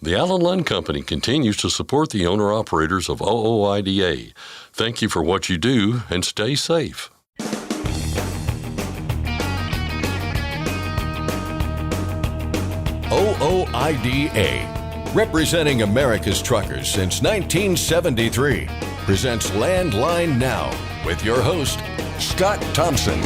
The Allen Lund Company continues to support the owner-operators of OOIDA. Thank you for what you do, and stay safe. OOIDA, representing America's truckers since 1973, presents Landline Now with your host, Scott Thompson.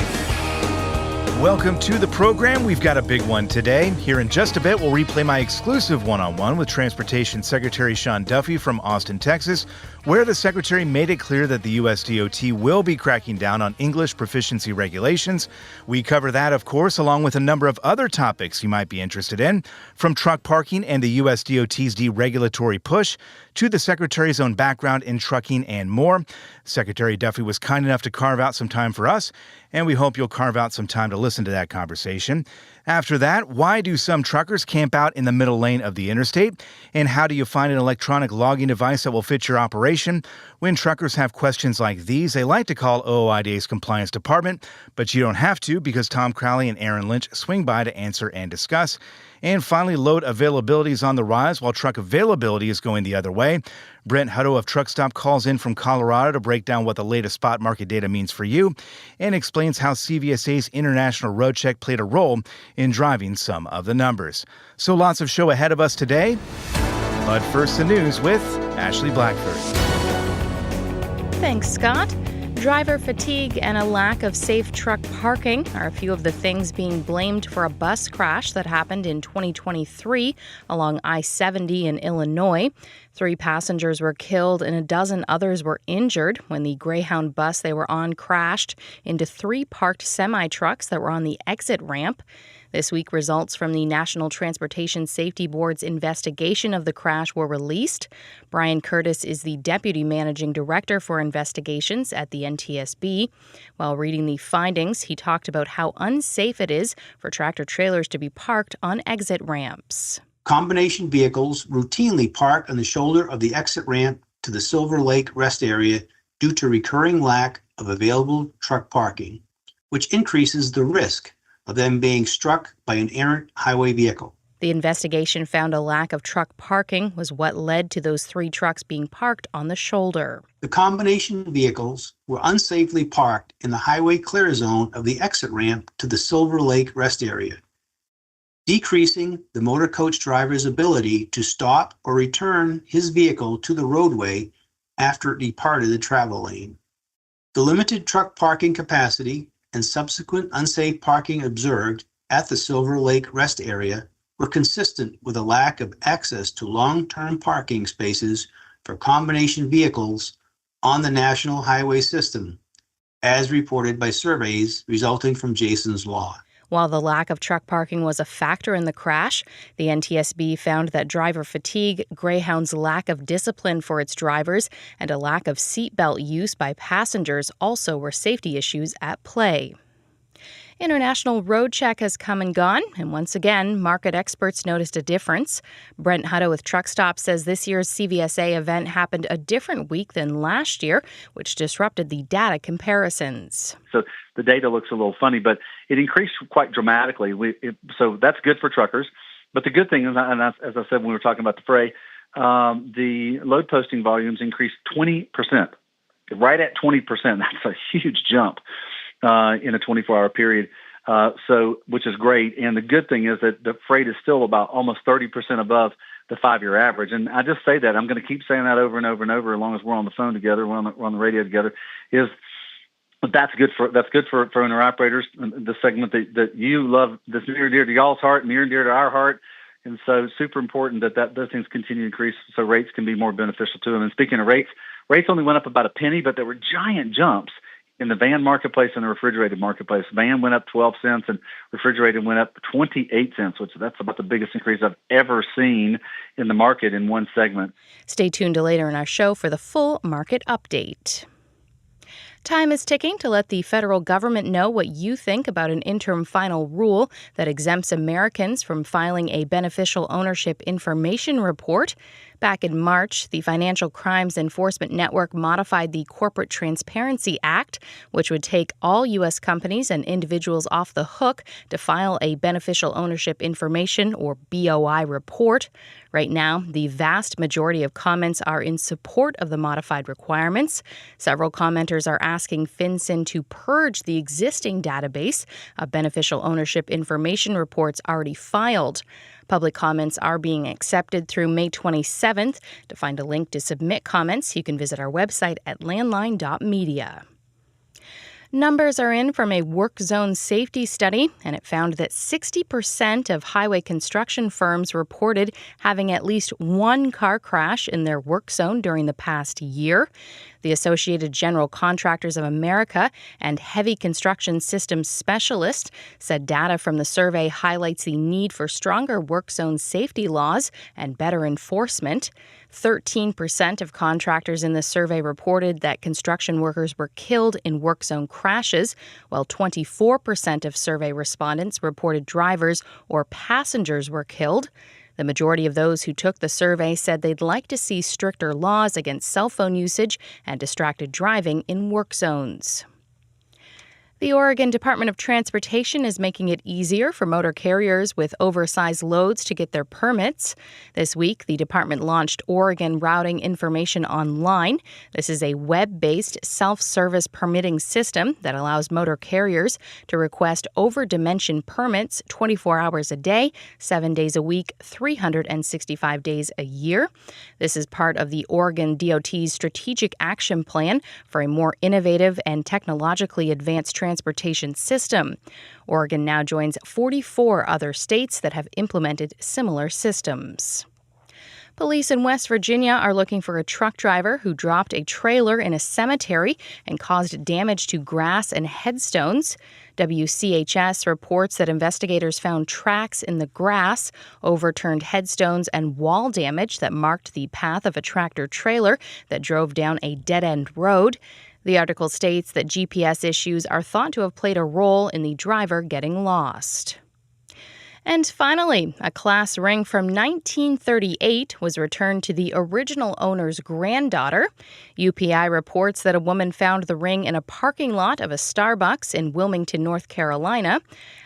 Welcome to the program. We've got a big one today. Here in just a bit, we'll replay my exclusive one-on-one with Transportation Secretary Sean Duffy from Austin, Texas, where the Secretary made it clear that the U.S. DOT will be cracking down on English proficiency regulations. We cover that, of course, along with a number of other topics you might be interested in, from truck parking and the U.S. DOT's deregulatory push to the Secretary's own background in trucking and more. Secretary Duffy was kind enough to carve out some time for us, and we hope you'll carve out some time to listen to that conversation. After that, why do some truckers camp out in the middle lane of the interstate? And how do you find an electronic logging device that will fit your operation? When truckers have questions like these, they like to call OOIDA's compliance department, but you don't have to because Tom Crowley and Aaron Lynch swing by to answer and discuss. And finally, load availability is on the rise while truck availability is going the other way. Brent Hutto of Truck Stop calls in from Colorado to break down what the latest spot market data means for you and explains how CVSA's International Roadcheck played a role in driving some of the numbers. So lots of show ahead of us today. But first, the news with Ashley Blackford. Thanks, Scott. Driver fatigue and a lack of safe truck parking are a few of the things being blamed for a bus crash that happened in 2023 along I-70 in Illinois. 3 passengers were killed and a dozen others were injured when the Greyhound bus they were on crashed into 3 parked semi-trucks that were on the exit ramp. This week, results from the National Transportation Safety Board's investigation of the crash were released. Brian Curtis is the Deputy Managing Director for Investigations at the NTSB. While reading the findings, he talked about how unsafe it is for tractor-trailers to be parked on exit ramps. Combination vehicles routinely park on the shoulder of the exit ramp to the Silver Lake rest area due to recurring lack of available truck parking, which increases the risk of them being struck by an errant highway vehicle. The investigation found a lack of truck parking was what led to those 3 trucks being parked on the shoulder. The combination vehicles were unsafely parked in the highway clear zone of the exit ramp to the Silver Lake rest area, decreasing the motor coach driver's ability to stop or return his vehicle to the roadway after it departed the travel lane. The limited truck parking capacity and subsequent unsafe parking observed at the Silver Lake rest area were consistent with a lack of access to long-term parking spaces for combination vehicles on the national highway system, as reported by surveys resulting from Jason's Law. While the lack of truck parking was a factor in the crash, the NTSB found that driver fatigue, Greyhound's lack of discipline for its drivers, and a lack of seatbelt use by passengers also were safety issues at play. International Roadcheck has come and gone, and once again, market experts noticed a difference. Brent Hutto with Truck Stop says this year's CVSA event happened a different week than last year, which disrupted the data comparisons. So the data looks a little funny, but it increased quite dramatically. So that's good for truckers. But the good thing is, and as I said when we were talking about the fray, the load posting volumes increased 20%, right at 20%. That's a huge jump in a 24-hour period, which is great. And the good thing is that the freight is still about almost 30% above the 5-year average. And I just say that, I'm going to keep saying that over and over and over as long as we're on the phone together, we're on the radio together, is that's good for owner operators, the segment that you love, that's near and dear to y'all's heart, near and dear to our heart. And so super important that those things continue to increase so rates can be more beneficial to them. And speaking of rates only went up about a penny, but there were giant jumps in the van marketplace and the refrigerated marketplace. Van went up 12 cents and refrigerated went up 28 cents, which that's about the biggest increase I've ever seen in the market in one segment. Stay tuned to later in our show for the full market update. Time is ticking to let the federal government know what you think about an interim final rule that exempts Americans from filing a beneficial ownership information report. Back in March, the Financial Crimes Enforcement Network modified the Corporate Transparency Act, which would take all U.S. companies and individuals off the hook to file a beneficial ownership information, or BOI, report. Right now, the vast majority of comments are in support of the modified requirements. Several commenters are asking FinCEN to purge the existing database of beneficial ownership information reports already filed. Public comments are being accepted through May 27th. To find a link to submit comments, you can visit our website at landline.media. Numbers are in from a work zone safety study, and it found that 60% of highway construction firms reported having at least one car crash in their work zone during the past year. The Associated General Contractors of America and Heavy Construction Systems Specialist said data from the survey highlights the need for stronger work zone safety laws and better enforcement. 13% of contractors in the survey reported that construction workers were killed in work zone crashes, while 24% of survey respondents reported drivers or passengers were killed. The majority of those who took the survey said they'd like to see stricter laws against cell phone usage and distracted driving in work zones. The Oregon Department of Transportation is making it easier for motor carriers with oversized loads to get their permits. This week, the department launched Oregon Routing Information Online. This is a web-based self-service permitting system that allows motor carriers to request over-dimension permits 24 hours a day, 7 days a week, 365 days a year. This is part of the Oregon DOT's Strategic Action Plan for a more innovative and technologically advanced transportation system. Oregon now joins 44 other states that have implemented similar systems. Police in West Virginia are looking for a truck driver who dropped a trailer in a cemetery and caused damage to grass and headstones. WCHS reports that investigators found tracks in the grass, overturned headstones, and wall damage that marked the path of a tractor trailer that drove down a dead-end road. The article states that GPS issues are thought to have played a role in the driver getting lost. And finally, a class ring from 1938 was returned to the original owner's granddaughter. UPI reports that a woman found the ring in a parking lot of a Starbucks in Wilmington, North Carolina.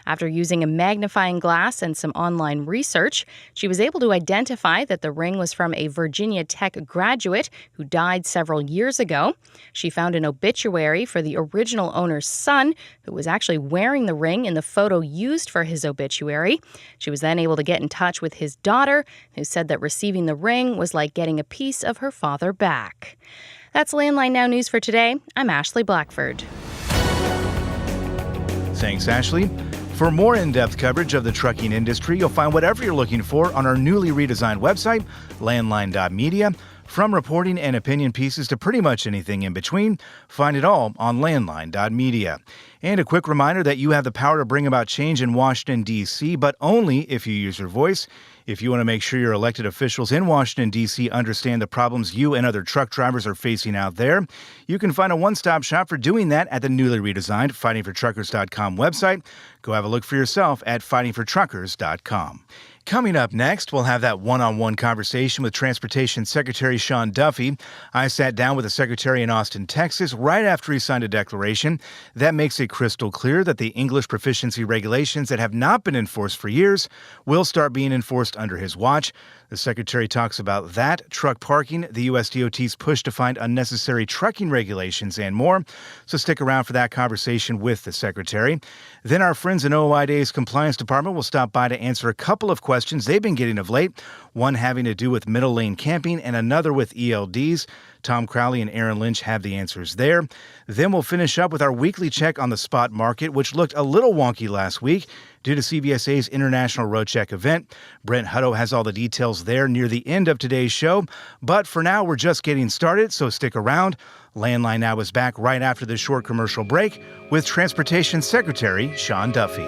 After using a magnifying glass and some online research, she was able to identify that the ring was from a Virginia Tech graduate who died several years ago. She found an obituary for the original owner's son, who was actually wearing the ring in the photo used for his obituary. She was then able to get in touch with his daughter, who said that receiving the ring was like getting a piece of her father back. That's Landline Now News for today. I'm Ashley Blackford. Thanks, Ashley. For more in-depth coverage of the trucking industry, you'll find whatever you're looking for on our newly redesigned website, landline.media. From reporting and opinion pieces to pretty much anything in between, find it all on landline.media. And a quick reminder that you have the power to bring about change in Washington, D.C., but only if you use your voice. If you want to make sure your elected officials in Washington, D.C. understand the problems you and other truck drivers are facing out there, you can find a one-stop shop for doing that at the newly redesigned fightingfortruckers.com website. Go have a look for yourself at fightingfortruckers.com. Coming up next, we'll have that one-on-one conversation with Transportation Secretary Sean Duffy. I sat down with the Secretary in Austin, Texas, right after he signed a declaration that makes it crystal clear that the English-proficiency regulations that have not been enforced for years will start being enforced under his watch. The Secretary talks about that, truck parking, the U.S. DOT's push to find unnecessary trucking regulations, and more. So stick around for that conversation with the Secretary. Then our friends in OOIDA's Compliance Department will stop by to answer a couple of questions they've been getting of late, one having to do with middle lane camping and another with ELDs. Tom Crowley and Aaron Lynch have the answers there. Then we'll finish up with our weekly check on the spot market, which looked a little wonky last week due to CVSA's International Roadcheck event. Brent Hutto has all the details there near the end of today's show. But for now, we're just getting started, so stick around. Landline Now is back right after this short commercial break with Transportation Secretary Sean Duffy.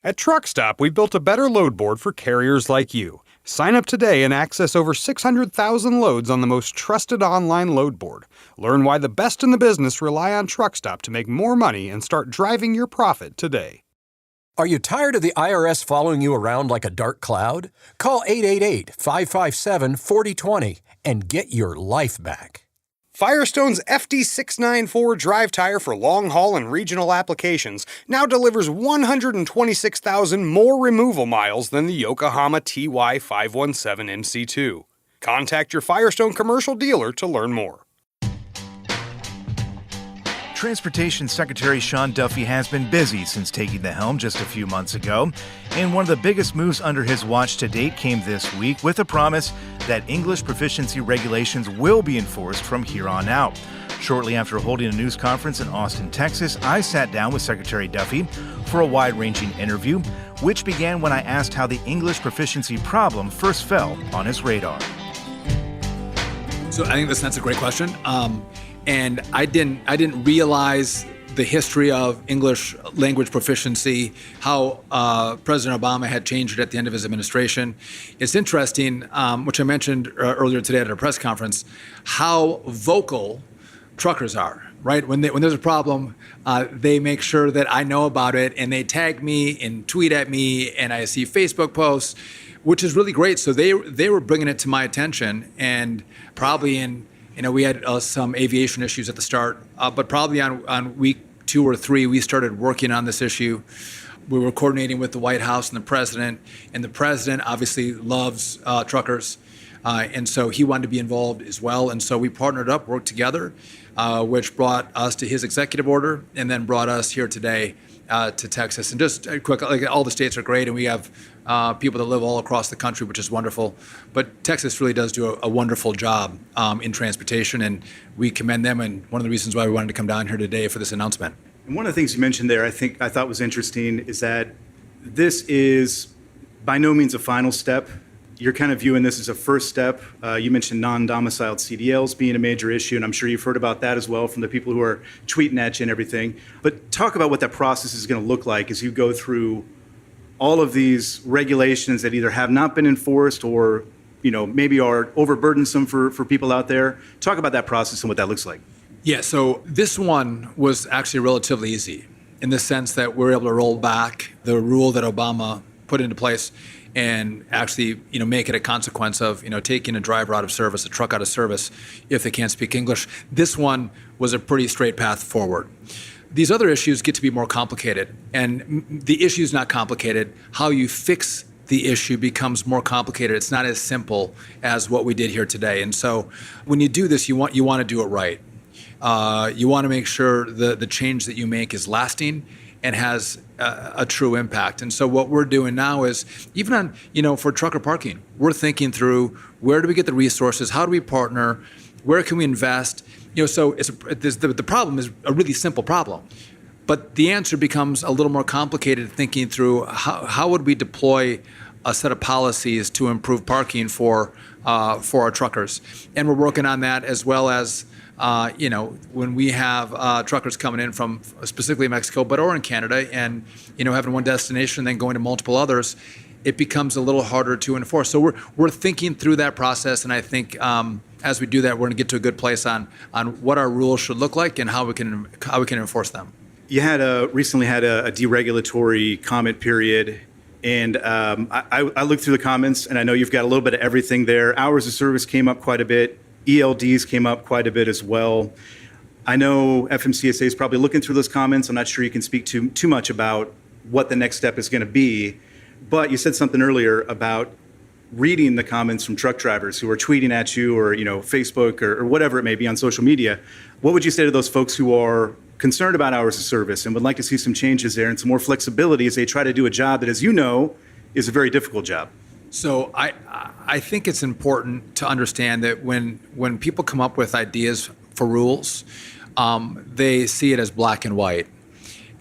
At Truck Stop, we've built a better load board for carriers like you. Sign up today and access over 600,000 loads on the most trusted online load board. Learn why the best in the business rely on Truck Stop to make more money and start driving your profit today. Are you tired of the IRS following you around like a dark cloud? Call 888-557-4020 and get your life back. Firestone's FD694 drive tire for long haul and regional applications now delivers 126,000 more removal miles than the Yokohama TY517 MC2. Contact your Firestone commercial dealer to learn more. Transportation Secretary Sean Duffy has been busy since taking the helm just a few months ago, and one of the biggest moves under his watch to date came this week with a promise that English proficiency regulations will be enforced from here on out. Shortly after holding a news conference in Austin, Texas, I sat down with Secretary Duffy for a wide-ranging interview, which began when I asked how the English proficiency problem first fell on his radar. So I think that's a great question. And I didn't realize the history of English language proficiency, how President Obama had changed it at the end of his administration. It's interesting, which I mentioned earlier today at a press conference, how vocal truckers are, right? When there's a problem, they make sure that I know about it, and they tag me and tweet at me, and I see Facebook posts, which is really great. So they were bringing it to my attention, and probably we had some aviation issues at the start, but probably on week 2 or 3, we started working on this issue. We were coordinating with the White House and the president obviously loves truckers, and so he wanted to be involved as well. And so we partnered up, worked together, which brought us to his executive order, and then brought us here today to Texas. And just quick, all the states are great, and we have people that live all across the country, which is wonderful. But Texas really does do a wonderful job in transportation, and we commend them. And one of the reasons why we wanted to come down here today for this announcement. And one of the things you mentioned there, I thought was interesting, is that this is by no means a final step. You're kind of viewing this as a first step. You mentioned non-domiciled CDLs being a major issue, and I'm sure you've heard about that as well from the people who are tweeting at you and everything. But talk about what that process is going to look like as you go through all of these regulations that either have not been enforced or maybe are overburdensome for people out there. Talk about that process and what that looks like. Yeah, so this one was actually relatively easy in the sense that we're able to roll back the rule that Obama put into place and actually, make it a consequence of, taking a driver out of service, a truck out of service, if they can't speak English. This one was a pretty straight path forward. These other issues get to be more complicated, and the issue is not complicated. How you fix the issue becomes more complicated. It's not as simple as what we did here today. And so when you do this, you want to do it right. You want to make sure the change that you make is lasting and has a true impact. And so what we're doing now is, even on, for trucker parking, we're thinking through, where do we get the resources? How do we partner? Where can we invest? So the problem is a really simple problem. But the answer becomes a little more complicated, thinking through how would we deploy a set of policies to improve parking for our truckers. And we're working on that, as well as when we have truckers coming in from specifically Mexico, or in Canada, and having one destination and then going to multiple others, it becomes a little harder to enforce. So we're thinking through that process, and I think as we do that, we're going to get to a good place on what our rules should look like and how we can enforce them. You recently had a deregulatory comment period, and I looked through the comments, and I know you've got a little bit of everything there. Hours of service came up quite a bit. ELDs came up quite a bit as well. I know FMCSA is probably looking through those comments. I'm not sure you can speak too much about what the next step is going to be, but you said something earlier about reading the comments from truck drivers who are tweeting at you, or Facebook or whatever it may be on social media. What would you say to those folks who are concerned about hours of service and would like to see some changes there and some more flexibility as they try to do a job that, as you know, is a very difficult job? So I think it's important to understand that when people come up with ideas for rules, they see it as black and white.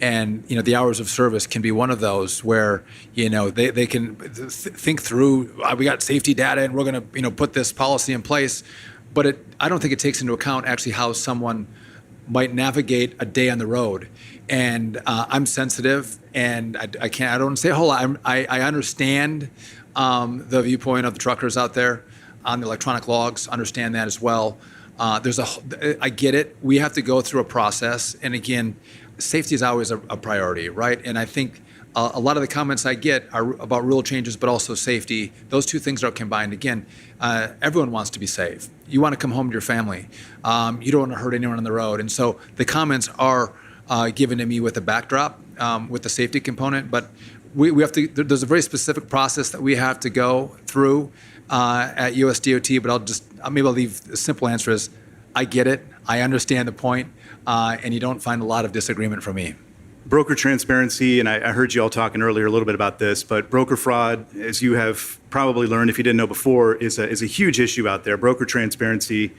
And, the hours of service can be one of those where, they can think through, we got safety data and we're going to, put this policy in place. But I don't think it takes into account actually how someone might navigate a day on the road. And I'm sensitive, and I don't want to say a whole lot. I understand the viewpoint of the truckers out there on the electronic logs, understand that as well. I get it. We have to go through a process. And again, safety is always a priority, right? And I think a lot of the comments I get are about rule changes, but also safety. Those two things are combined. Again, everyone wants to be safe. You want to come home to your family. You don't want to hurt anyone on the road. And so the comments are given to me with a backdrop, with the safety component. But we have to, there's a very specific process that we have to go through at USDOT, but maybe I'll leave the simple answer is, I get it, I understand the point, and you don't find a lot of disagreement from me. Broker transparency, and I heard you all talking earlier a little bit about this, but broker fraud, as you have probably learned if you didn't know before, is a huge issue out there. Broker transparency,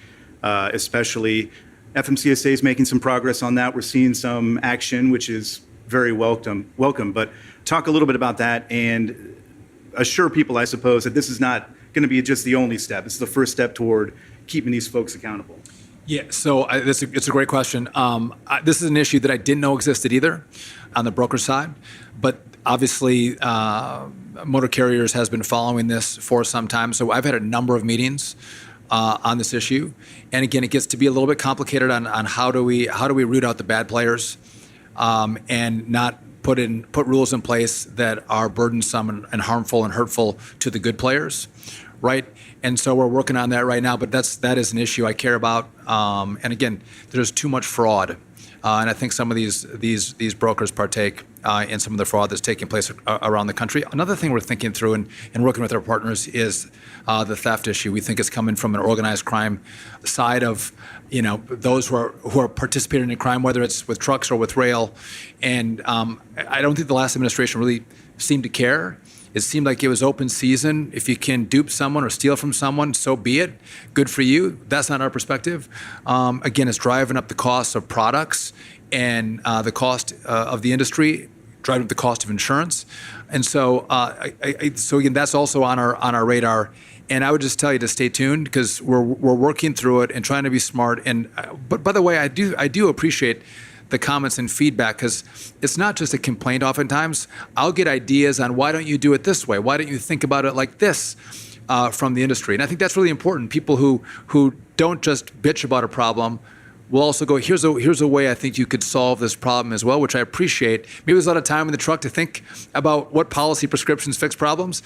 especially. FMCSA is making some progress on that. We're seeing some action, which is very welcome. But talk a little bit about that and assure people, I suppose, that this is not going to be just the only step. It's the first step toward keeping these folks accountable. Yeah, so it's a great question. This is an issue that I didn't know existed either on the broker side, but obviously motor carriers has been following this for some time. So I've had a number of meetings on this issue, and again, it gets to be a little bit complicated on how do we root out the bad players and not put rules in place that are burdensome and harmful and hurtful to the good players, right? And so we're working on that right now, but that is an issue I care about. And again, there's too much fraud. And I think some of these brokers partake in some of the fraud that's taking place around the country. Another thing we're thinking through and working with our partners is the theft issue. We think it's coming from an organized crime side of, those who are participating in crime, whether it's with trucks or with rail. And I don't think the last administration really seemed to care. It seemed like it was open season. If you can dupe someone or steal from someone, so be it. Good for you. That's not our perspective. Again, it's driving up the cost of products and the cost of the industry, driving up the cost of insurance. And so, so again, that's also on our radar. And I would just tell you to stay tuned because we're working through it and trying to be smart. And but by the way, I do appreciate the comments and feedback, because it's not just a complaint oftentimes. I'll get ideas on why don't you do it this way? Why don't you think about it like this from the industry? And I think that's really important. People who don't just bitch about a problem will also go, here's a way I think you could solve this problem as well, which I appreciate. Maybe there's a lot of time in the truck to think about what policy prescriptions fix problems.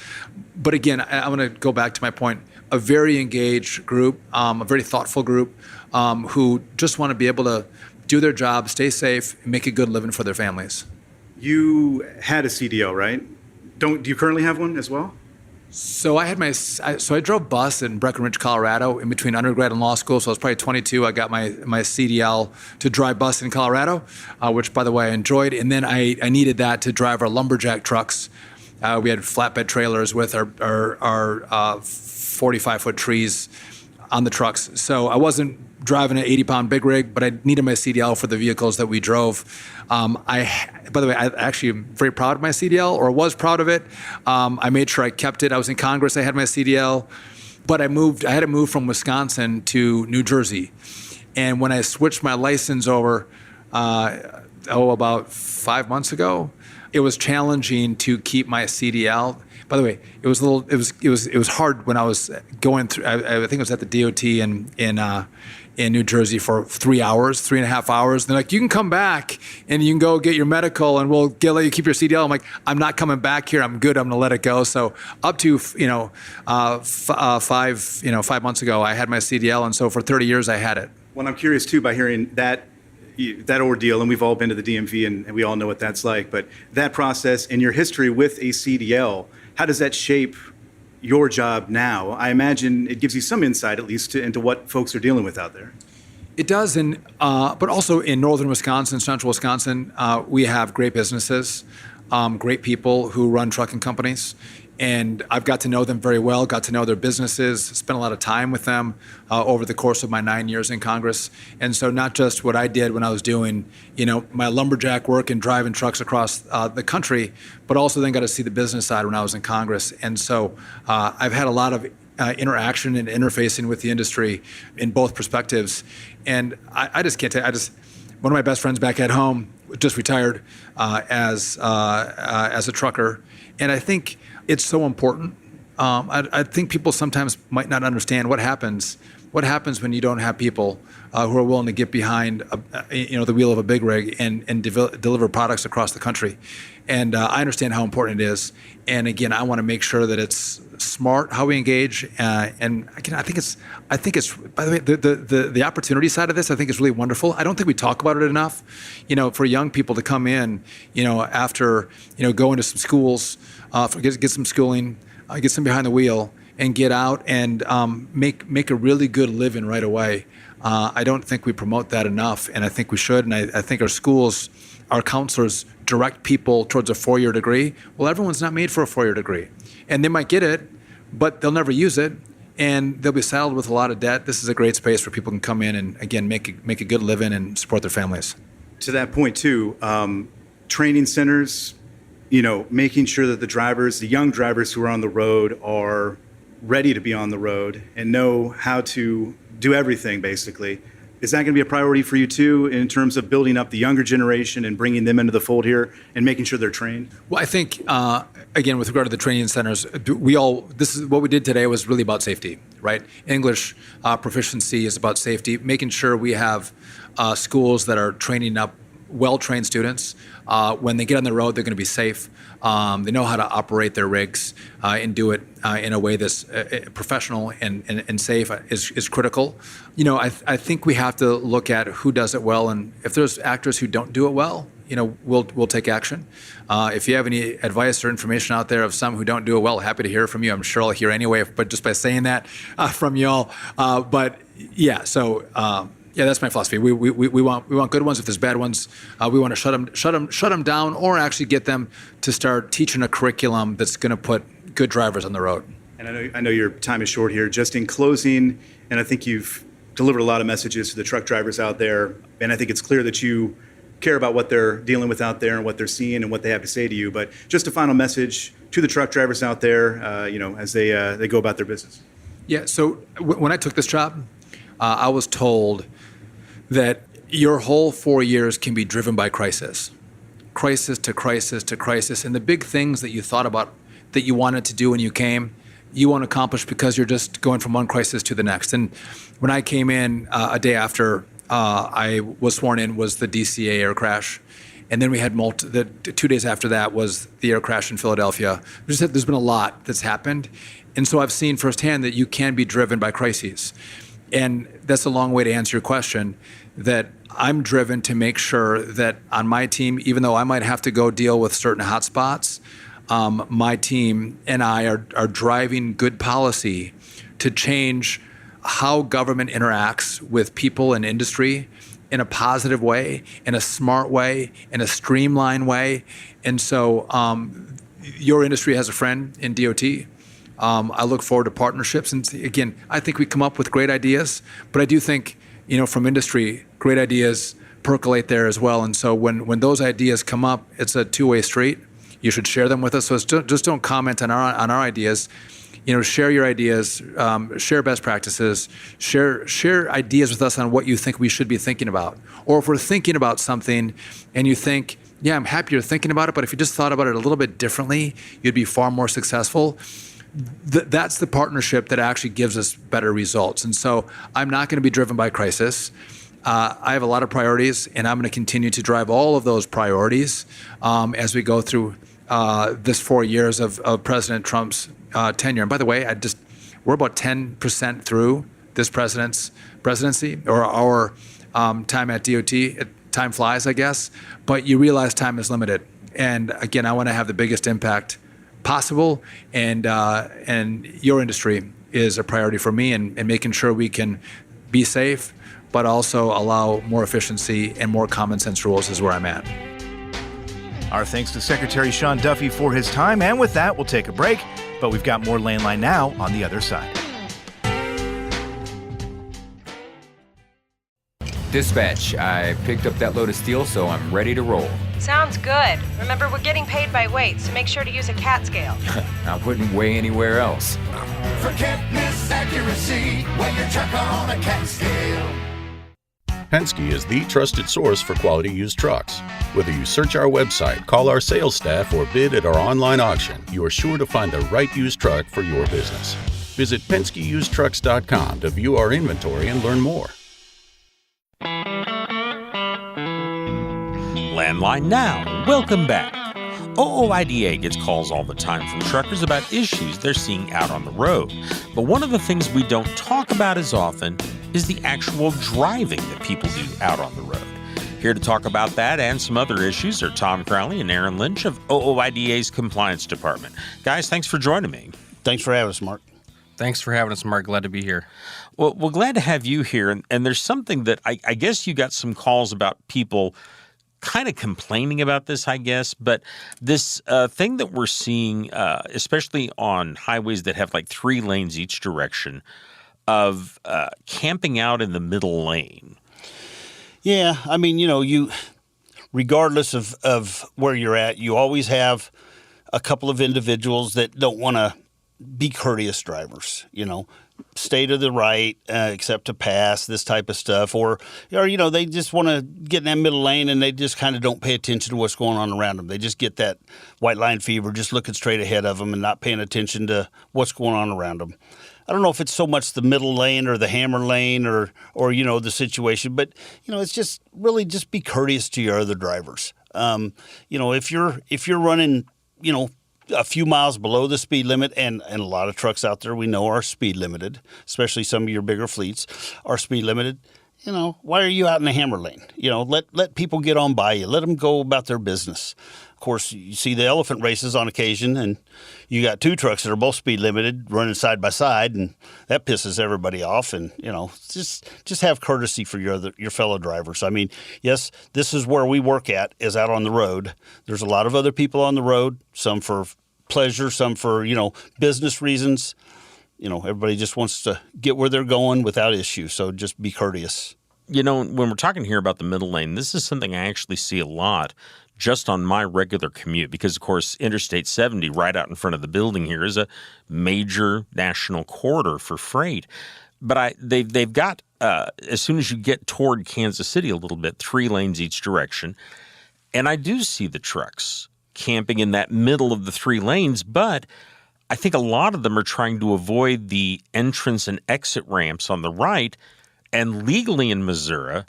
But again, I want to go back to my point. A very engaged group, a very thoughtful group who just want to be able to do their job, stay safe, and make a good living for their families. You had a CDL, right? Do you currently have one as well? So I drove bus in Breckenridge, Colorado, in between undergrad and law school. So I was probably 22. I got my CDL to drive bus in Colorado, which, by the way, I enjoyed. And then I needed that to drive our lumberjack trucks. We had flatbed trailers with our 45-foot trees on the trucks. So I wasn't driving an 80-pound big rig, but I needed my CDL for the vehicles that we drove. By the way, I actually am very proud of my CDL, or was proud of it. I made sure I kept it. I was in Congress, I had my CDL, but I had to move from Wisconsin to New Jersey. And when I switched my license over, about 5 months ago, it was challenging to keep my CDL. By the way, it was hard when I was going through. I think I was at the DOT in New Jersey for 3.5 hours. They're like, you can come back and you can go get your medical and we'll let you keep your CDL. I'm like, I'm not coming back here. I'm good. I'm gonna let it go. So up to 5 months ago, I had my CDL, and so for 30 years I had it. Well, I'm curious too, by hearing that ordeal, and we've all been to the DMV and we all know what that's like, but that process and your history with a CDL, how does that shape your job now? I imagine it gives you some insight, at least, into what folks are dealing with out there. It does, but also in northern Wisconsin, central Wisconsin, we have great businesses, great people who run trucking companies. And I've got to know them very well, got to know their businesses, spent a lot of time with them over the course of my 9 years in Congress. And so not just what I did when I was doing, my lumberjack work and driving trucks across the country, but also then got to see the business side when I was in Congress. And so I've had a lot of interaction and interfacing with the industry in both perspectives. And I just can't tell you, one of my best friends back at home just retired as a trucker, and I think it's so important. I think people sometimes might not understand what happens when you don't have people who are willing to get behind the wheel of a big rig and deliver products across the country. And I understand how important it is. And again, I want to make sure that it's smart how we engage. And again, I think it's by the way, the opportunity side of this, I think is really wonderful. I don't think we talk about it enough. For young people to come in, after go into some schools, get some schooling, get some behind the wheel, and get out and make a really good living right away. I don't think we promote that enough, and I think we should. And I think our schools, our counselors direct people towards a 4-year degree. Well, everyone's not made for a 4-year degree. And they might get it, but they'll never use it, and they'll be saddled with a lot of debt. This is a great space where people can come in and, again, make a good living and support their families. To that point, too, training centers, making sure that the young drivers who are on the road are ready to be on the road and know how to do everything, basically. Is that going to be a priority for you, too, in terms of building up the younger generation and bringing them into the fold here and making sure they're trained? Well, I think, again, with regard to the training centers, this is what we did today was really about safety, right? English proficiency is about safety, making sure we have schools that are training up well-trained students. When they get on the road, they're going to be safe. They know how to operate their rigs and do it in a way that's professional and safe is critical. I think we have to look at who does it well, and if there's actors who don't do it well, we'll take action. If you have any advice or information out there of some who don't do it well, happy to hear from you. I'm sure I'll hear anyway, but just by saying that from y'all. Yeah, that's my philosophy. We want good ones. If there's bad ones, we want to shut them down, or actually get them to start teaching a curriculum that's going to put good drivers on the road. And I know your time is short here. Just in closing, and I think you've delivered a lot of messages to the truck drivers out there, and I think it's clear that you care about what they're dealing with out there and what they're seeing and what they have to say to you. But just a final message to the truck drivers out there, as they go about their business. Yeah. So when I took this job, I was told that your whole 4 years can be driven by crisis to crisis to crisis. And the big things that you thought about that you wanted to do when you came, you won't accomplish because you're just going from one crisis to the next. And when I came in a day after I was sworn in was the DCA air crash. And then we had 2 days after that was the air crash in Philadelphia. There's been a lot that's happened. And so I've seen firsthand that you can be driven by crises. And that's a long way to answer your question, that I'm driven to make sure that on my team, even though I might have to go deal with certain hotspots, my team and I are driving good policy to change how government interacts with people and industry in a positive way, in a smart way, in a streamlined way. And so your industry has a friend in DOT. I look forward to partnerships. And again, I think we come up with great ideas, but I do think, from industry, great ideas percolate there as well. And so when those ideas come up, it's a two-way street. You should share them with us. So just don't comment on our ideas. Share your ideas, share best practices, share ideas with us on what you think we should be thinking about. Or if we're thinking about something and you think, yeah, I'm happy you're thinking about it, but if you just thought about it a little bit differently, you'd be far more successful. That's the partnership that actually gives us better results. And so I'm not going to be driven by crisis. I have a lot of priorities, and I'm going to continue to drive all of those priorities as we go through this 4 years of President Trump's tenure. And by the way, we're about 10% through this president's presidency, or our time at DOT. Time flies, I guess, but you realize time is limited. And again, I want to have the biggest impact possible, and your industry is a priority for me, and making sure we can be safe, but also allow more efficiency and more common sense rules is where I'm at. Our thanks to Secretary Sean Duffy for his time, and with that, we'll take a break, but we've got more Landline Now on the other side. Dispatch, I picked up that load of steel, so I'm ready to roll. Sounds good. Remember, we're getting paid by weight, so make sure to use a CAT scale. I wouldn't weigh anywhere else. Forget misaccuracy when you check on a CAT scale. Penske is the trusted source for quality used trucks. Whether you search our website, call our sales staff, or bid at our online auction, you are sure to find the right used truck for your business. Visit PenskeUsedTrucks.com to view our inventory and learn more. Landline Now, welcome back. OOIDA gets calls all the time from truckers about issues they're seeing out on the road. But one of the things we don't talk about as often is the actual driving that people do out on the road. Here to talk about that and some other issues are Tom Crowley and Aaron Lynch of OOIDA's Compliance Department. Guys, thanks for joining me. Thanks for having us, Mark. Thanks for having us, Mark. Glad to be here. Well, we're glad to have you here. And there's something that I guess you got some calls about people kind of complaining about this, I guess. But this thing that we're seeing, especially on highways that have like 3 lanes each direction, of camping out in the middle lane. Yeah, I mean, you regardless of where you're at, you always have a couple of individuals that don't want to be courteous drivers, stay to the right, except to pass, this type of stuff. Or they just want to get in that middle lane and they just kind of don't pay attention to what's going on around them. They just get that white line fever, just looking straight ahead of them and not paying attention to what's going on around them. I don't know if it's so much the middle lane or the hammer lane or the situation, but it's just really just be courteous to your other drivers. If you're running, a few miles below the speed limit, and a lot of trucks out there we know are speed limited, especially some of your bigger fleets are speed limited. Why are you out in the hammer lane? Let people get on by you. Let them go about their business. Of course, you see the elephant races on occasion, and you got 2 trucks that are both speed limited running side by side, and that pisses everybody off. And just have courtesy for your fellow drivers. I mean, yes, this is where we work at, is out on the road. There's a lot of other people on the road, some for pleasure, some for business reasons. Everybody just wants to get where they're going without issue. So just be courteous. When we're talking here about the middle lane, this is something I actually see a lot just on my regular commute because, of course, Interstate 70 right out in front of the building here is a major national corridor for freight. But they've got, as soon as you get toward Kansas City a little bit, 3 lanes each direction. And I do see the trucks camping in that middle of the 3 lanes, but I think a lot of them are trying to avoid the entrance and exit ramps on the right. And legally in Missouri,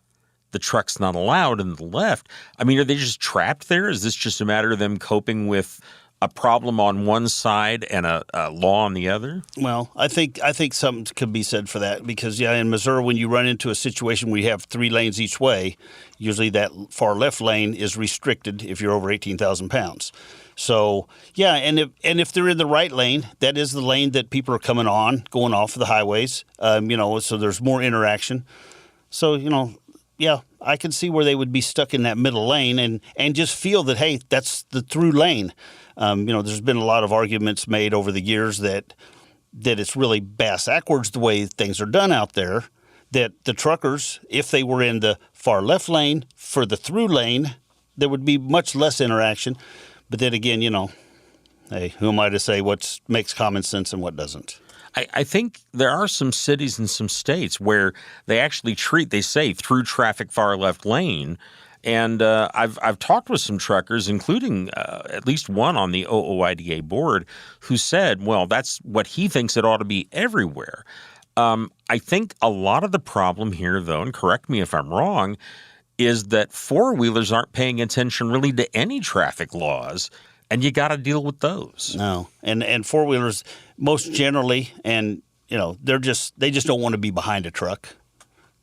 the truck's not allowed in the left. I mean, are they just trapped there? Is this just a matter of them coping with a problem on one side and a law on the other? Well, I think something could be said for that because, in Missouri, when you run into a situation where you have 3 lanes each way, usually that far left lane is restricted if you're over 18,000 pounds. So, and if they're in the right lane, that is the lane that people are coming on, going off of the highways, so there's more interaction. So, I can see where they would be stuck in that middle lane and just feel that, hey, that's the through lane. There's been a lot of arguments made over the years that it's really bass-backwards the way things are done out there, that the truckers, if they were in the far left lane for the through lane, there would be much less interaction. But then again, hey, who am I to say what makes common sense and what doesn't? I think there are some cities and some states where they actually they say through traffic far left lane. And I've talked with some truckers, including at least one on the OOIDA board, who said, well, that's what he thinks it ought to be everywhere. I think a lot of the problem here, though, and correct me if I'm wrong, is that four-wheelers aren't paying attention really to any traffic laws. And you got to deal with those. No, and four wheelers most generally, and they just don't want to be behind a truck,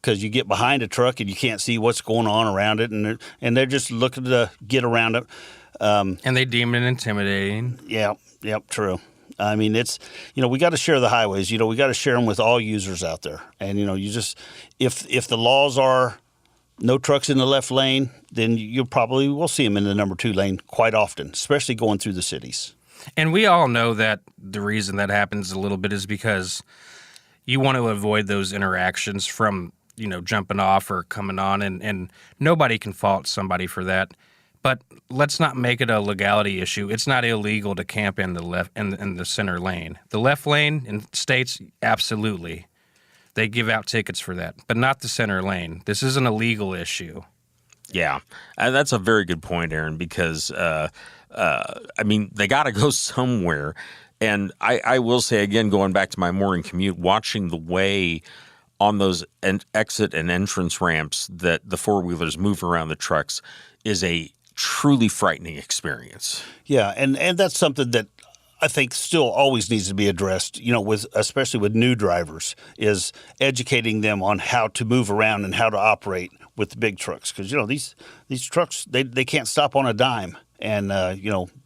because you get behind a truck and you can't see what's going on around it, and they're just looking to get around it. And they deem it intimidating. Yeah, yep, true. I mean, it's we got to share the highways. We got to share them with all users out there, and you just if the laws are no trucks in the left lane, then you probably will see them in the number 2 lane quite often, especially going through the cities. And we all know that the reason that happens a little bit is because you want to avoid those interactions from, jumping off or coming on, and nobody can fault somebody for that. But let's not make it a legality issue. It's not illegal to camp in the left in the center lane. The left lane in states, absolutely. They give out tickets for that, but not the center lane. This isn't a legal issue. Yeah, that's a very good point, Aaron, because, I mean, they got to go somewhere. And I will say, again, going back to my morning commute, watching the way on those exit and entrance ramps that the four-wheelers move around the trucks is a truly frightening experience. Yeah, and that's something that I think still always needs to be addressed, especially with new drivers, is educating them on how to move around and how to operate with the big trucks. Because, these trucks, they can't stop on a dime. And,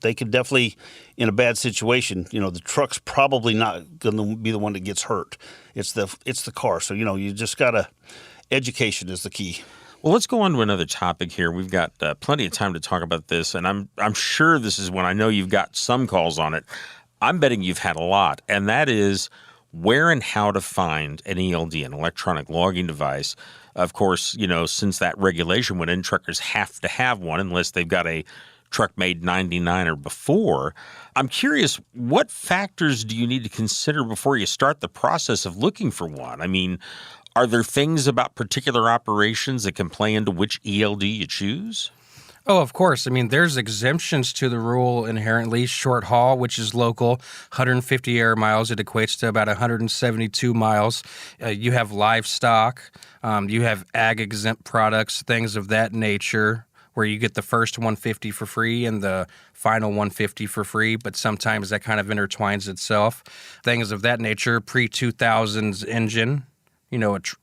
they could definitely, in a bad situation, the truck's probably not going to be the one that gets hurt. It's the car. So, you just got to – education is the key. Well, let's go on to another topic here. We've got plenty of time to talk about this, and I'm sure this is one. I know you've got some calls on it. I'm betting you've had a lot, and that is where and how to find an ELD, an electronic logging device. Of course, since that regulation went in, truckers have to have one unless they've got a truck made 99 or before. I'm curious, what factors do you need to consider before you start the process of looking for one? I mean, are there things about particular operations that can play into which ELD you choose? Oh, of course. I mean, there's exemptions to the rule inherently. Short haul, which is local, 150 air miles. It equates to about 172 miles. You have livestock. You have ag-exempt products, things of that nature, where you get the first 150 for free and the final 150 for free, but sometimes that kind of intertwines itself. Things of that nature, pre-2000s engine,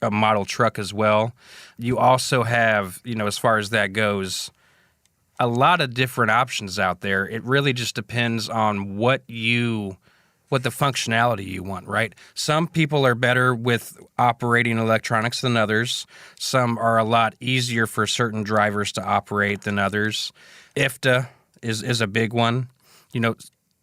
a model truck as well. You also have, as far as that goes, a lot of different options out there. It really just depends on what the functionality you want, right? Some people are better with operating electronics than others. Some are a lot easier for certain drivers to operate than others. IFTA is a big one.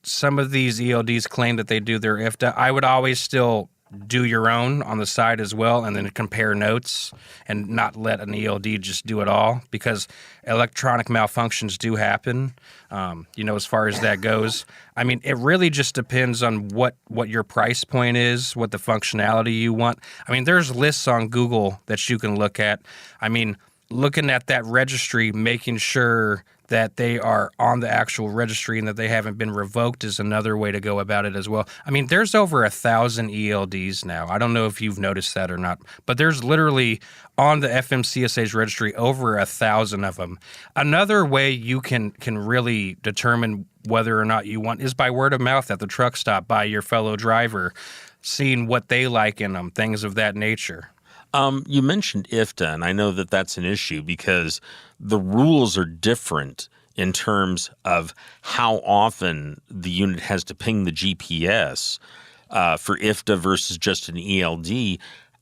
Some of these ELDs claim that they do their IFTA. I would always still do your own on the side as well and then compare notes and not let an ELD just do it all, because electronic malfunctions do happen, as far as that goes. I mean, it really just depends on what your price point is, what the functionality you want. I mean, there's lists on Google that you can look at. I mean, looking at that registry, making sure that they are on the actual registry and that they haven't been revoked is another way to go about it as well. I mean, there's over 1,000 ELDs now. I don't know if you've noticed that or not, but there's literally on the FMCSA's registry over 1,000 of them. Another way you can really determine whether or not you want is by word of mouth at the truck stop by your fellow driver, seeing what they like in them, things of that nature. You mentioned IFTA, and I know that that's an issue because the rules are different in terms of how often the unit has to ping the GPS for IFTA versus just an ELD.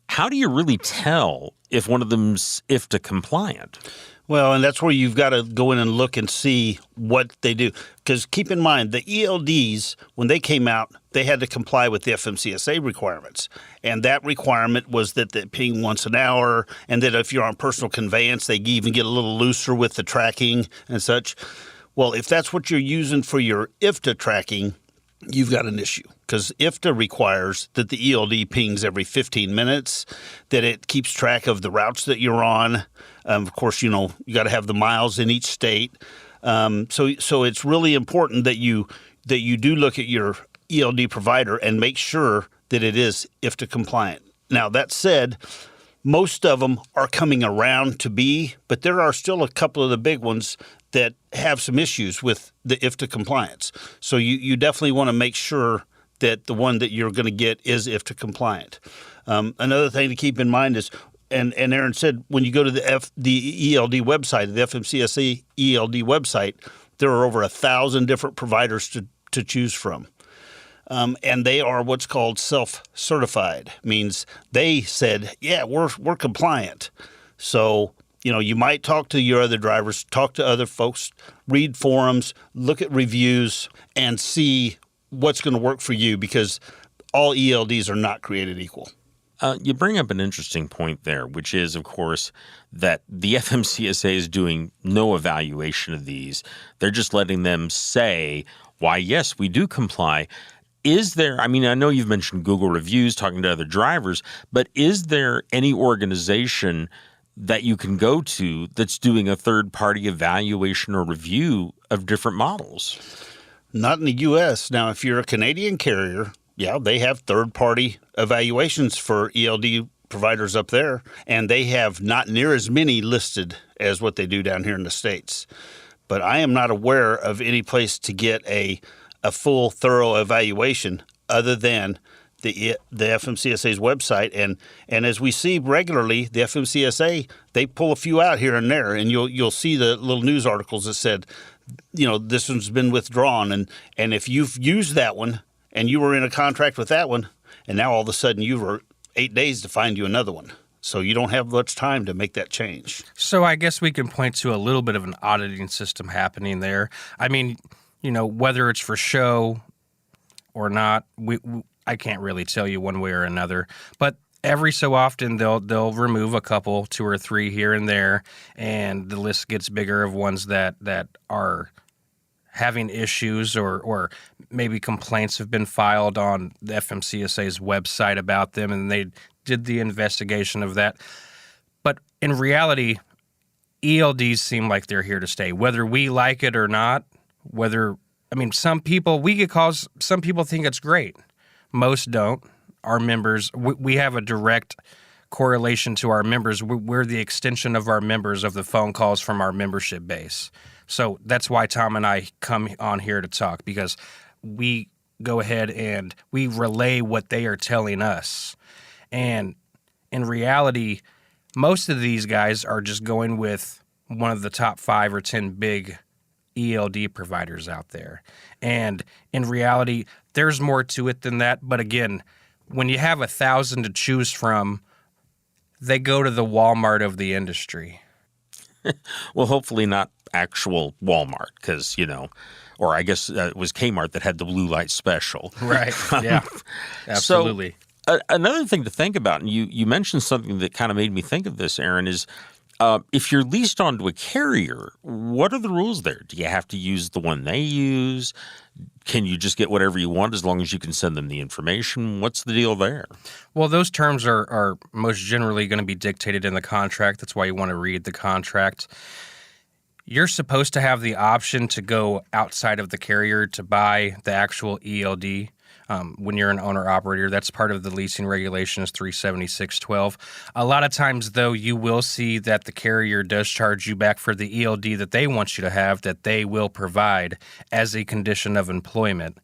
How do you really tell if one of them's IFTA compliant? Well, and that's where you've got to go in and look and see what they do. Because keep in mind, the ELDs, when they came out, they had to comply with the FMCSA requirements. And that requirement was that they ping once an hour, and that if you're on personal conveyance, they even get a little looser with the tracking and such. Well, if that's what you're using for your IFTA tracking, you've got an issue. Because IFTA requires that the ELD pings every 15 minutes, that it keeps track of the routes that you're on. Of course, you got to have the miles in each state. So it's really important that you do look at your ELD provider and make sure that it is IFTA compliant. Now, that said, most of them are coming around to be, but there are still a couple of the big ones that have some issues with the IFTA compliance. So you definitely want to make sure that the one that you're going to get is IFTA compliant. Another thing to keep in mind is, and Aaron said, when you go to the ELD website, the FMCSA ELD website, there are over 1,000 different providers to choose from. And they are what's called self-certified. Means they said, yeah, we're compliant. So, you might talk to your other drivers, talk to other folks, read forums, look at reviews, and see what's going to work for you, because all ELDs are not created equal. You bring up an interesting point there, which is, of course, that the FMCSA is doing no evaluation of these. They're just letting them say, why, yes, we do comply. Is there, I mean, I know you've mentioned Google reviews, talking to other drivers, but is there any organization that you can go to that's doing a third-party evaluation or review of different models? Not in the U.S. Now, if you're a Canadian carrier, yeah, they have third-party evaluations for ELD providers up there, and they have not near as many listed as what they do down here in the States. But I am not aware of any place to get a full, thorough evaluation other than the FMCSA's website. And as we see regularly, the FMCSA, they pull a few out here and there, and you'll see the little news articles that said, this one's been withdrawn. And if you've used that one and you were in a contract with that one, and now all of a sudden you were 8 days to find you another one. So you don't have much time to make that change. So I guess we can point to a little bit of an auditing system happening there. I mean, whether it's for show or not, I can't really tell you one way or another. But every so often they'll remove a couple, 2 or 3 here and there, and the list gets bigger of ones that are having issues or maybe complaints have been filed on the FMCSA's website about them, and they did the investigation of that. But in reality, ELDs seem like they're here to stay, whether we like it or not. Some people, we get calls, some people think it's great. Most don't. Our members, we have a direct correlation to our members. We're the extension of our members of the phone calls from our membership base. So that's why Tom and I come on here to talk, because we go ahead and we relay what they are telling us. And in reality, most of these guys are just going with one of the top 5 or 10 big ELD providers out there. And in reality, there's more to it than that. But again, when you have 1,000 to choose from, they go to the Walmart of the industry. Well, hopefully not actual Walmart, because, or I guess it was Kmart that had the blue light special. Right, yeah, absolutely. So another thing to think about, and you mentioned something that kind of made me think of this, Aaron, is if you're leased onto a carrier, what are the rules there? Do you have to use the one they use? Can you just get whatever you want as long as you can send them the information? What's the deal there? Well, those terms are most generally going to be dictated in the contract. That's why you want to read the contract. You're supposed to have the option to go outside of the carrier to buy the actual ELD. When you're an owner-operator, that's part of the leasing regulations 376.12. A lot of times, though, you will see that the carrier does charge you back for the ELD that they want you to have, that they will provide as a condition of employment.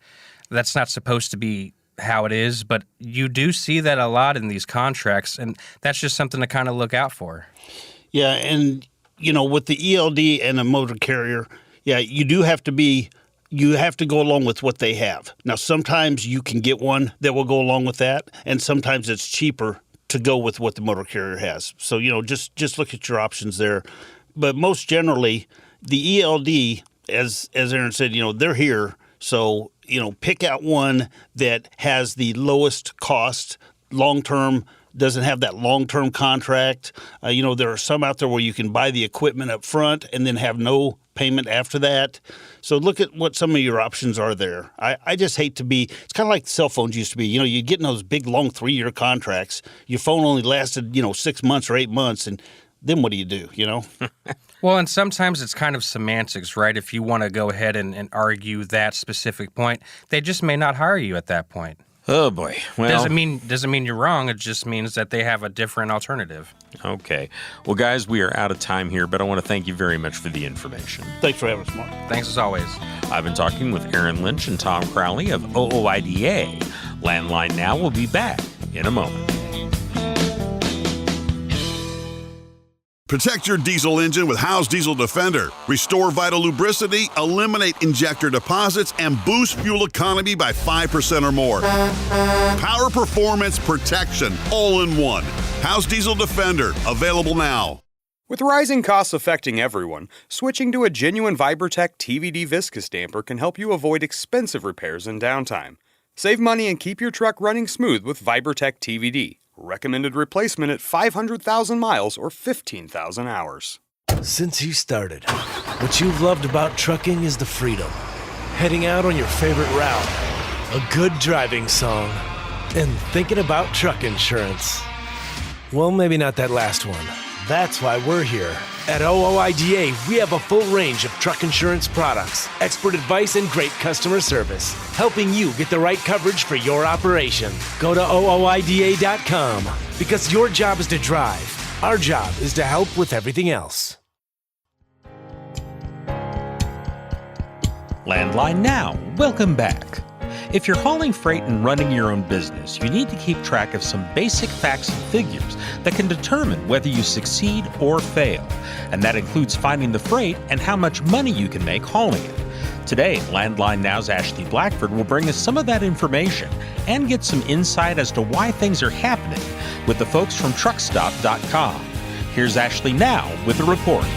That's not supposed to be how it is, but you do see that a lot in these contracts, and that's just something to kind of look out for. Yeah, and, with the ELD and a motor carrier, you do have to go along with what they have. Now, sometimes you can get one that will go along with that, and sometimes it's cheaper to go with what the motor carrier has. So, just look at your options there. But most generally, the ELD, as Aaron said, there here. So, pick out one that has the lowest cost, long-term, doesn't have that long-term contract. There are some out there where you can buy the equipment up front and then have no payment after that. So look at what some of your options are there. I just hate to be, it's kind of like cell phones used to be. You get in those big, long 3-year contracts. Your phone only lasted, 6 months or 8 months, and then what do you do, Well, and sometimes it's kind of semantics, right? If you want to go ahead and argue that specific point, they just may not hire you at that point. Oh, boy. Well, doesn't mean you're wrong. It just means that they have a different alternative. Okay. Well, guys, we are out of time here, but I want to thank you very much for the information. Thanks for having us, Mark. Thanks as always. I've been talking with Aaron Lynch and Tom Crowley of OOIDA. Landline Now will be back in a moment. Protect your diesel engine with Howe's Diesel Defender. Restore vital lubricity, eliminate injector deposits, and boost fuel economy by 5% or more. Power performance protection, all in one. Howe's Diesel Defender, available now. With rising costs affecting everyone, switching to a genuine Vibertech TVD viscous damper can help you avoid expensive repairs and downtime. Save money and keep your truck running smooth with Vibertech TVD. Recommended replacement at 500,000 miles or 15,000 hours. Since you started, what you've loved about trucking is the freedom. Heading out on your favorite route, a good driving song, and thinking about truck insurance. Well, maybe not that last one. That's why we're here. At OOIDA, we have a full range of truck insurance products, expert advice, and great customer service, helping you get the right coverage for your operation. Go to OOIDA.com because your job is to drive. Our job is to help with everything else. Landline Now, welcome back. If you're hauling freight and running your own business, you need to keep track of some basic facts and figures that can determine whether you succeed or fail. And that includes finding the freight and how much money you can make hauling it. Today, Landline Now's Ashley Blackford will bring us some of that information and get some insight as to why things are happening with the folks from truckstop.com. Here's Ashley now with a report.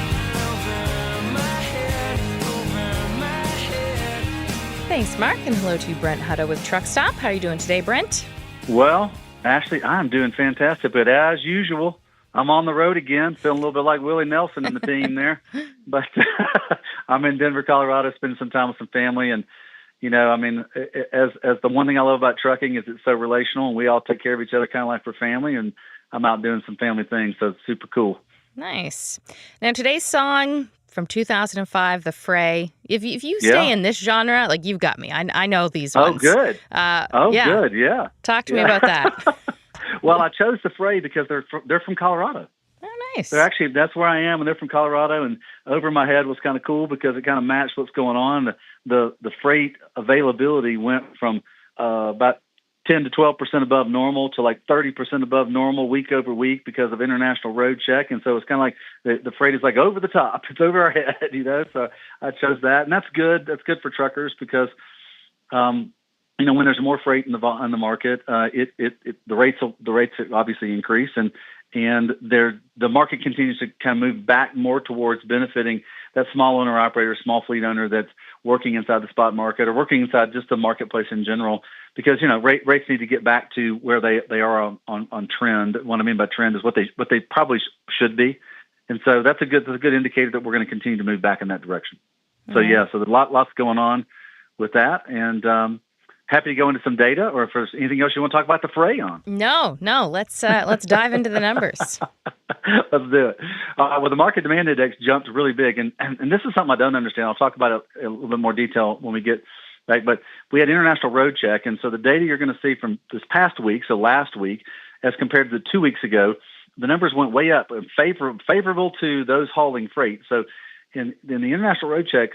Thanks, Mark, and hello to Brent Hutto with Truckstop. How are you doing today, Brent? Well, Ashley, I'm doing fantastic, but as usual, I'm on the road again, feeling a little bit like Willie Nelson in the team there. But I'm in Denver, Colorado, spending some time with some family. And, you know, I mean, as the one thing I love about trucking is it's so relational, and we all take care of each other kind of like we're family. And I'm out doing some family things, so it's super cool. Nice. Now, today's song from 2005, The Fray. If you stay in this genre, like, you've got me. I know these ones. Oh, good. Good, yeah. Talk to me about that. Well, I chose The Fray because they're from Colorado. Oh, nice. That's where I am, and they're from Colorado. And Over My Head was kind of cool because it kind of matched what's going on. The freight availability went from about 10 to 12% above normal to like 30% above normal week over week because of international Roadcheck. And so it's kind of like the freight is like over the top. It's over our head, you know. So I chose that, and that's good. That's good for truckers because, you know, when there's more freight in the market, the rates obviously increase, and the market continues to kind of move back more towards benefiting that small owner operator, small fleet owner that's working inside the spot market or working inside just the marketplace in general. Because, you know, rates need to get back to where they are on trend. What I mean by trend is what they probably should be, and so that's a good indicator that we're going to continue to move back in that direction. So yeah, so there's lots going on with that, and happy to go into some data, or if there's anything else you want to talk about the fray on. No, let's dive into the numbers. Let's do it. Well, the market demand index jumped really big, and this is something I don't understand. I'll talk about it in a little bit more detail when we get back. But we had international Roadcheck, and so the data you're going to see from this past week, so last week, as compared to the 2 weeks ago, the numbers went way up, favorable to those hauling freight. So in the international Roadcheck,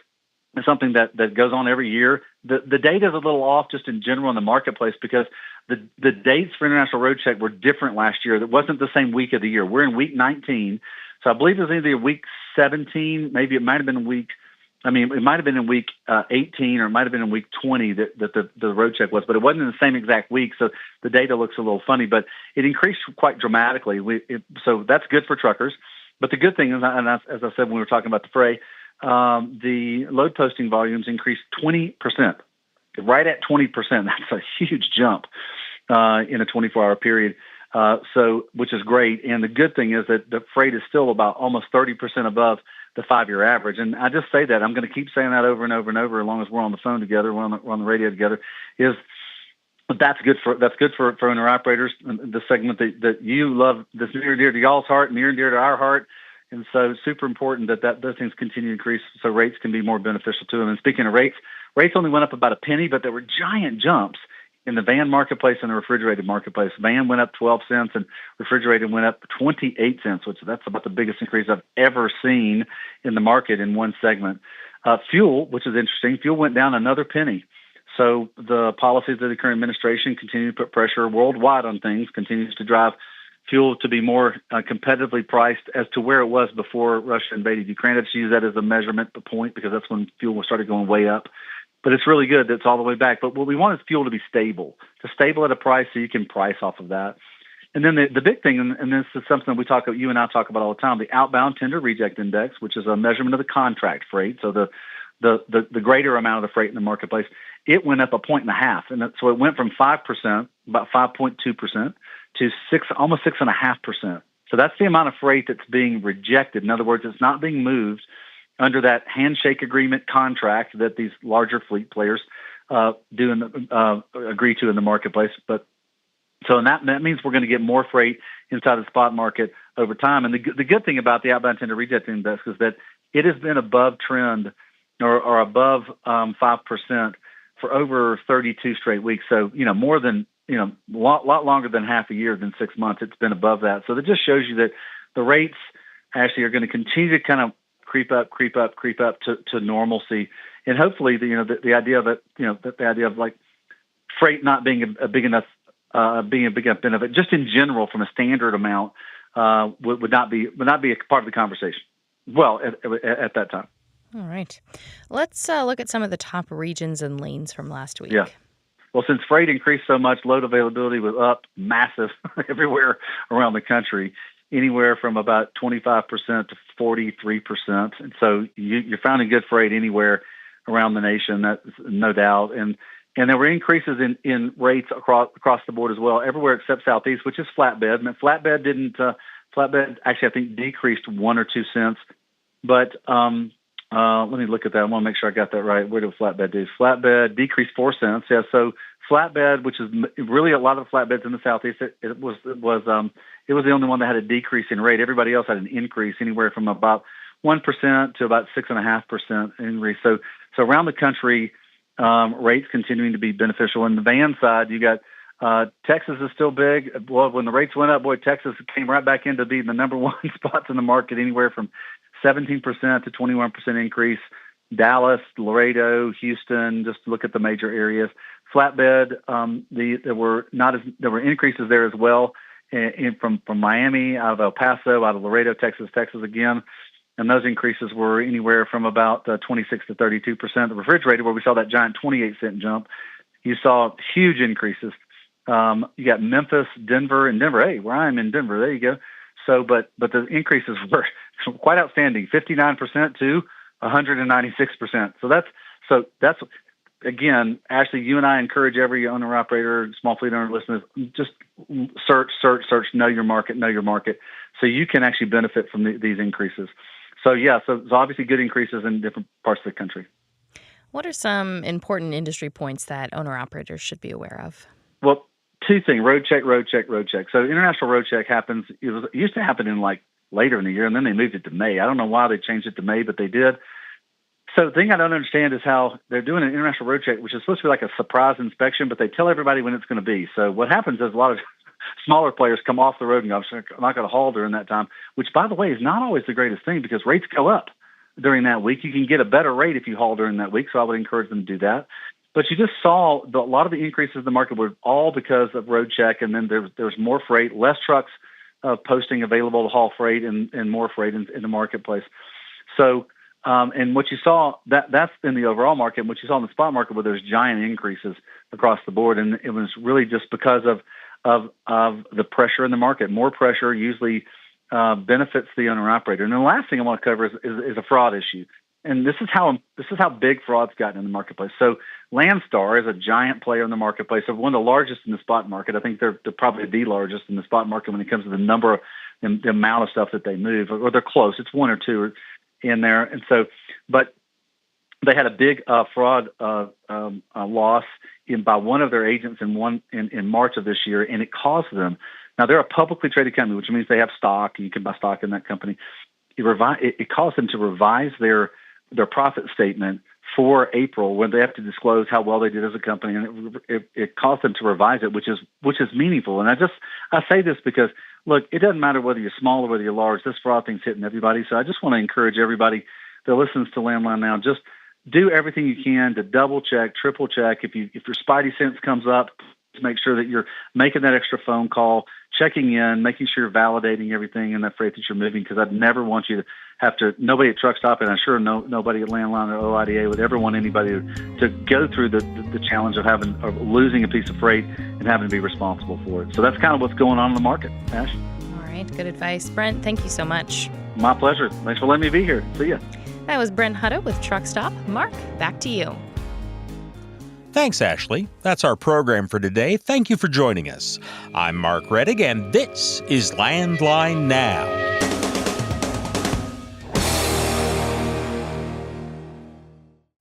it's something that goes on every year. The data is a little off just in general in the marketplace because the dates for international Roadcheck were different last year. It wasn't the same week of the year. We're in week 19. So I believe it was either week 17, maybe it might have been it might have been in week 18 or it might have been in week 20 that the Roadcheck was, but it wasn't in the same exact week. So the data looks a little funny, but it increased quite dramatically. So that's good for truckers. But the good thing is, and as I said when we were talking about the fray, the load posting volumes increased 20%, right at 20%. That's a huge jump in a 24-hour period. Which is great. And the good thing is that the freight is still about almost 30% above the 5-year average. And I just say that, I'm going to keep saying that over and over and over, as long as we're on the phone together, we're on the radio together, is that's good for owner operators, the segment that you love, that's near and dear to y'all's heart, near and dear to our heart. And so super important that those things continue to increase so rates can be more beneficial to them. And speaking of rates only went up about a penny, but there were giant jumps in the van marketplace and the refrigerated marketplace. Van went up 12 cents and refrigerated went up 28 cents, which that's about the biggest increase I've ever seen in the market in one segment. Fuel, which is interesting, fuel went down another penny. So the policies of the current administration continue to put pressure worldwide on things, continues to drive fuel to be more competitively priced as to where it was before Russia invaded Ukraine. Let's use that as a measurement point because that's when fuel started going way up. But it's really good that it's all the way back. But what we want is fuel to be stable at a price so you can price off of that. And then the big thing, and this is something you and I talk about all the time, the outbound tender reject index, which is a measurement of the contract freight, so the greater amount of the freight in the marketplace, it went up 1.5 points. And so it went from 5%, about 5.2%, to almost 6.5%. So that's the amount of freight that's being rejected. In other words, it's not being moved under that handshake agreement contract that these larger fleet players agree to in the marketplace. But so that means we're going to get more freight inside the spot market over time. And the good thing about the outbound tender reject index is that it has been above trend or above 5% for over 32 straight weeks. So, more than, a lot longer than half a year, than 6 months, it's been above that. So that just shows you that the rates actually are going to continue to kind of creep up to normalcy. And hopefully, the idea of it, the idea of like freight not being a big enough benefit, just in general from a standard amount, would not be a part of the conversation. Well, at that time. All right. Let's look at some of the top regions and lanes from last week. Yeah. Well, since freight increased so much, load availability was up massive everywhere around the country, anywhere from about 25% to 43%. And so you're finding good freight anywhere around the nation, that's no doubt. And there were increases in rates across the board as well, everywhere except Southeast, which is flatbed. And flatbed actually, I think, decreased 1 or 2 cents. But let me look at that. I want to make sure I got that right. Where did flatbed do? Flatbed decreased 4 cents. Yeah, so flatbed, which is really a lot of the flatbeds in the Southeast, it was the only one that had a decrease in rate. Everybody else had an increase, anywhere from about 1% to about 6.5% increase. So around the country, rates continuing to be beneficial. In the van side, you got Texas is still big. Well, when the rates went up, Texas came right back into being the number one spots in the market, anywhere from 17% to 21% increase. Dallas, Laredo, Houston, just look at the major areas. Flatbed, there were increases there as well, from Miami, out of El Paso, out of Laredo, Texas again. And those increases were anywhere from about 26 to 32%. The refrigerated, where we saw that giant 28-cent jump, you saw huge increases. You got Memphis, Denver, and Denver. Hey, where I am in Denver, there you go. So, but the increases were quite outstanding, 59% to 196%. So that's again, Ashley, you and I encourage every owner operator, small fleet owner listeners, just search, know your market, so you can actually benefit from these increases. So yeah, so there's obviously good increases in different parts of the country. What are some important industry points that owner operators should be aware of? Well, two things: Roadcheck. So international Roadcheck happens. It used to happen in later in the year, and then they moved it to May. I don't know why they changed it to May, but they did. So the thing I don't understand is how they're doing an international Roadcheck, which is supposed to be like a surprise inspection, but they tell everybody when it's going to be. So what happens is a lot of smaller players come off the road and go, I'm not going to haul during that time, which, by the way, is not always the greatest thing, because rates go up during that week. You can get a better rate if you haul during that week, so I would encourage them to do that. But you just saw a lot of the increases in the market were all because of Roadcheck, and then there's more freight, less trucks posting available to haul freight, and more freight in the marketplace. So, and what you saw, that's in the overall market. And what you saw in the spot market, where there's giant increases across the board, and it was really just because of the pressure in the market. More pressure usually benefits the owner operator. And the last thing I want to cover is a fraud issue. And this is how big fraud's gotten in the marketplace. So Landstar is a giant player in the marketplace. They're one of the largest in the spot market. I think they're probably the largest in the spot market when it comes to the number of the amount of stuff that they move, or they're close. It's one or two in there. And so, but they had a big fraud loss by one of their agents in March of this year, and it caused them. Now they're a publicly traded company, which means they have stock. You can buy stock in that company. It caused them to revise their profit statement for April, when they have to disclose how well they did as a company, and it caused them to revise it, which is meaningful. And I say this because, look, it doesn't matter whether you're small or whether you're large. This fraud thing's hitting everybody. So I just want to encourage everybody that listens to Landline Now, just do everything you can to double check, triple check. If your spidey sense comes up, make sure that you're making that extra phone call, checking in, making sure you're validating everything in that freight that you're moving, because I'd never want you to have to, nobody at Truck Stop, and I'm sure nobody at Landline or OOIDA would ever want anybody to go through the challenge of losing a piece of freight and having to be responsible for it. So that's kind of what's going on in the market, Ash. All right, good advice. Brent, thank you so much. My pleasure. Thanks for letting me be here. See ya. That was Brent Hutto with Truck Stop. Mark, back to you. Thanks, Ashley. That's our program for today. Thank you for joining us. I'm Mark Reddick, and this is Landline Now.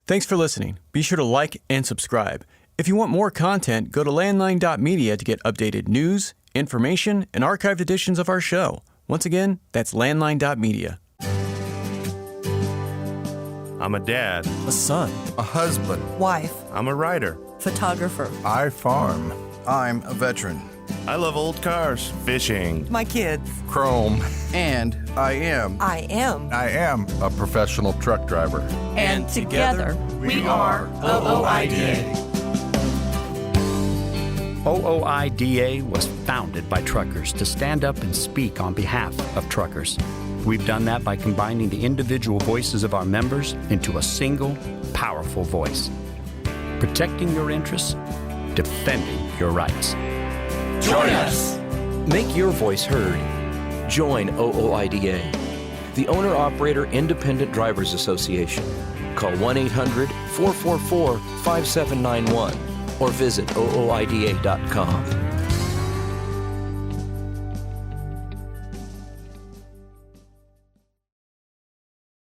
Thanks for listening. Be sure to like and subscribe. If you want more content, go to landline.media to get updated news, information, and archived editions of our show. Once again, that's landline.media. I'm a dad, a son, a husband, wife, I'm a writer, photographer. I farm. I'm a veteran. I love old cars, fishing, my kids, chrome, and I am a professional truck driver. And together we are OOIDA. OOIDA was founded by truckers to stand up and speak on behalf of truckers. We've done that by combining the individual voices of our members into a single, powerful voice. Protecting your interests, defending your rights. Join us! Make your voice heard. Join OOIDA, the Owner-Operator Independent Drivers Association. Call 1-800-444-5791 or visit OOIDA.com.